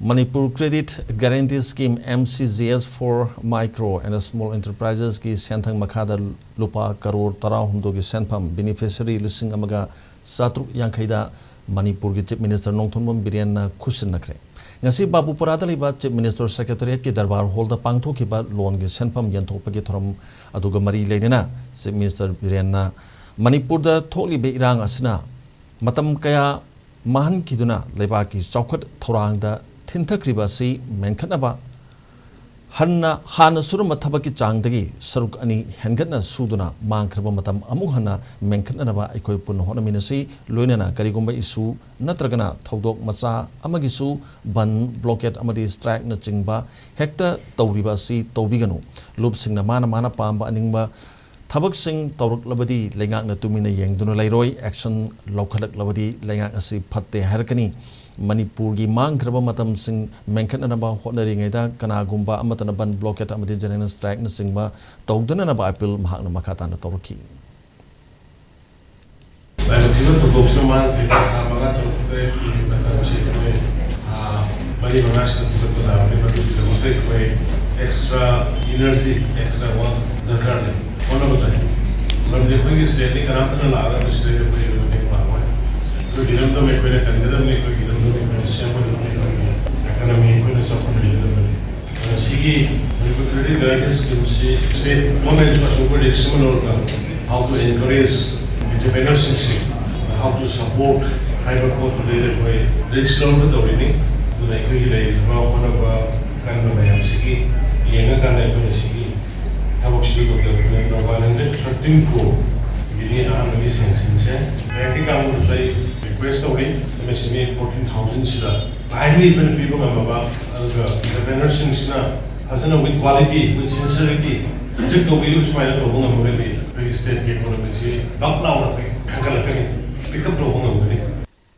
Manipur Credit Guarantee Scheme MCGS for Micro and Small Enterprises ki senthang makhada Lupa crore tarahumdo ki senpham beneficiary lishing amaga satruk yankhaida Manipur ki Chief Minister Nongthonbam Birian khutsin-nakhre ngasi Babupurada liba Chief Minister Secretariat ki darbar hall da pangthokiba loan ki senpham yanthokpagi thoram aduga mari leinena Chief Minister Birian Manipur da tholibe irang asina matam kaya mahan kiduna leba ki chawkhat thorang da Tintakribasi Menkanaba Hanna Hana Surama Tabaki Changdagi, Saruk Ani Hengana Suduna, Mankrabamatam Amuhana, Menkanaba, Equipun Honaminasi, Luinana, Karigumba Isu, Natragana, Todok Masa, Amagisu, Ban, Blocket Amadi Strike Nachingba, Hector Tauribasi, Tobigano, Lup Sing Namana Mana Pamba Aningba, Tabak Sing, Tauruk Labadi, Lengang Natumina Yang Dunalairoi, Action Lokalak Labadi, Lengang Asi Pate Harkani. Manipur gi mang kraba matam sing menkan na ba hodari ngaida kana gumba amatana ban blocket amati general strike na singba tawdana na ba appeal mahak na makata na tawki Tiba to box na man kita mga to kay kita si bali mga sa tiba to na tiba to ko extra energy extra work darkar nahi kono ba tayo man dekho ki steady kana na laga ko steady ko ne pawa तो दिनम तो मैं कोई कंधे में कोई दिनम तो मैं सियामा नहीं कोई इकोनॉमी कोई ना सब नहीं दिनम सीगी मुझे क्रेडिट गारंटी स्कीम से स्टेट गवर्नमेंट का सुपर एक्समेंट और का how to encourage entrepreneurship how to support hyper code to the कोई रिस्क लोड तो नहीं तो नहीं कोई ले माँ को ना बा करना मैं हम सीगी ये ना करना है कोई सीगी अब उसी को क्या करना है 113 crore ये आम नहीं सेंसिंग से बैंकिंग का मुझे सही request story, मैं सिर्फ 14,000 सिला timely even people में बाबा entrepreneurs Cina Hasan with quality with sincerity जब तो भी उसमें आया तो होगा मुझे भी state के इकोनॉमी से बाप ना होना पे हंगल पे pick up तो होगा